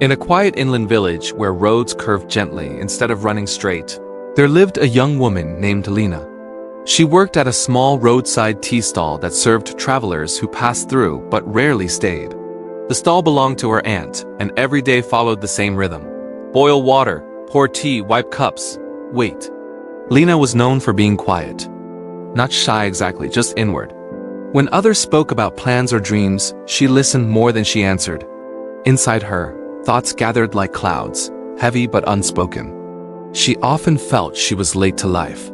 In a quiet inland village where roads curved gently instead of running straight, there lived a young woman named Lena. She worked at a small roadside tea stall that served travelers who passed through but rarely stayed. The stall belonged to her aunt, and every day followed the same rhythm. Boil water, pour tea, wipe cups, wait. Lena was known for being quiet. Not shy exactly, just inward. When others spoke about plans or dreams, she listened more than she answered. Inside her, thoughts gathered like clouds, heavy but unspoken. She often felt she was late to life.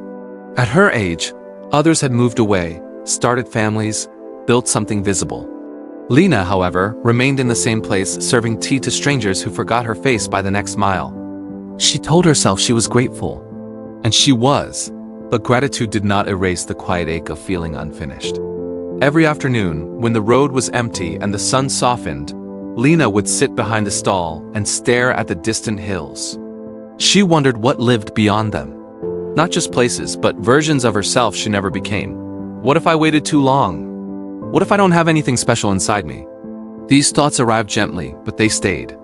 At her age, others had moved away, started families, built something visible. Lena, however, remained in the same place, serving tea to strangers who forgot her face by the next mile. She told herself she was grateful. And she was, but gratitude did not erase the quiet ache of feeling unfinished. Every afternoon, when the road was empty and the sun softened, Lena would sit behind the stall and stare at the distant hills. She wondered what lived beyond them. Not just places, but versions of herself she never became. What if I waited too long? What if I don't have anything special inside me? These thoughts arrived gently, but they stayed.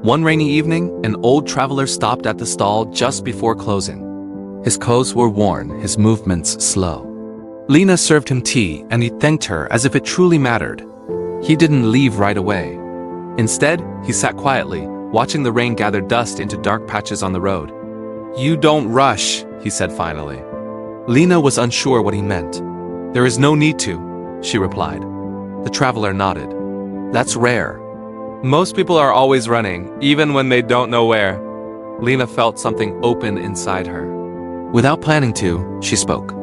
One rainy evening, an old traveler stopped at the stall just before closing. His clothes were worn, his movements slow. Lena served him tea, and he thanked her as if it truly mattered. He didn't leave right away. Instead, he sat quietly, watching the rain gather dust into dark patches on the road. "You don't rush," he said finally. Lena was unsure what he meant. "There is no need to," she replied. The traveler nodded. "That's rare. Most people are always running, even when they don't know where." Lena felt something open inside her. Without planning to, she spoke.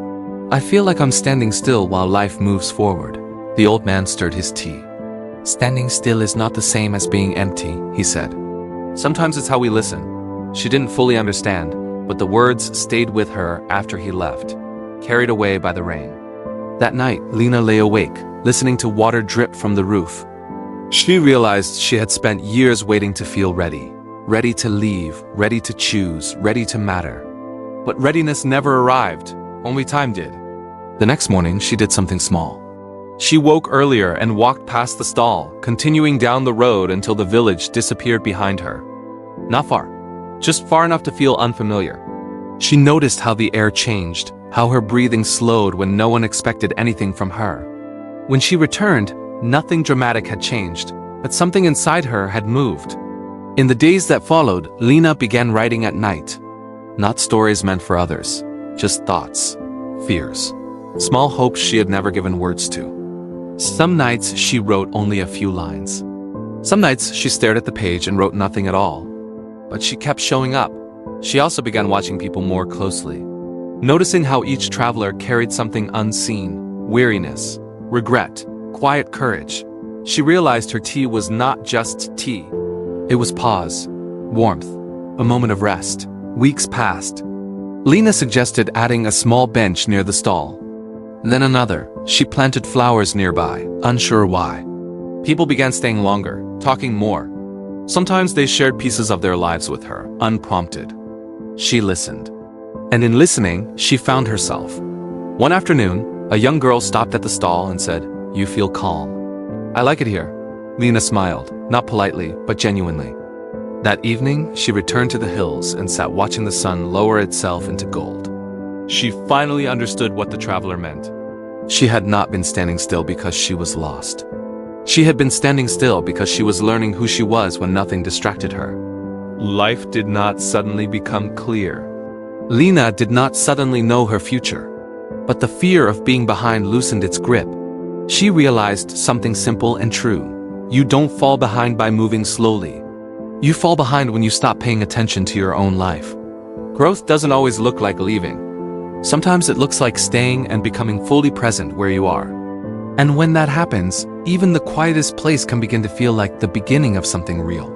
"I feel like I'm standing still while life moves forward." The old man stirred his tea. "Standing still is not the same as being empty," he said. "Sometimes it's how we listen." She didn't fully understand, but the words stayed with her after he left, carried away by the rain. That night, Lena lay awake, listening to water drip from the roof. She realized she had spent years waiting to feel ready. Ready to leave, ready to choose, ready to matter. But readiness never arrived, only time did. The next morning, she did something small. She woke earlier and walked past the stall, continuing down the road until the village disappeared behind her. Not far, just far enough to feel unfamiliar. She noticed how the air changed, how her breathing slowed when no one expected anything from her. When she returned, nothing dramatic had changed, but something inside her had moved. In the days that followed, Lena began writing at night. Not stories meant for others, just thoughts, fears, small hopes she had never given words to. Some nights she wrote only a few lines. Some nights she stared at the page and wrote nothing at all. But she kept showing up. She also began watching people more closely, noticing how each traveler carried something unseen: weariness, regret, quiet courage. She realized her tea was not just tea. It was pause, warmth, a moment of rest. Weeks passed. Lena suggested adding a small bench near the stall. Then another. She planted flowers nearby, unsure why. People began staying longer, talking more. Sometimes they shared pieces of their lives with her, unprompted. She listened. And in listening, she found herself. One afternoon, a young girl stopped at the stall and said, "You feel calm." "I like it here." Lena smiled, not politely, but genuinely. That evening, she returned to the hills and sat watching the sun lower itself into gold. She finally understood what the traveler meant. She had not been standing still because she was lost. She had been standing still because she was learning who she was when nothing distracted her. Life did not suddenly become clear. Lena did not suddenly know her future. But the fear of being behind loosened its grip. She realized something simple and true. You don't fall behind by moving slowly. You fall behind when you stop paying attention to your own life. Growth doesn't always look like leaving. Sometimes it looks like staying and becoming fully present where you are. And when that happens, even the quietest place can begin to feel like the beginning of something real.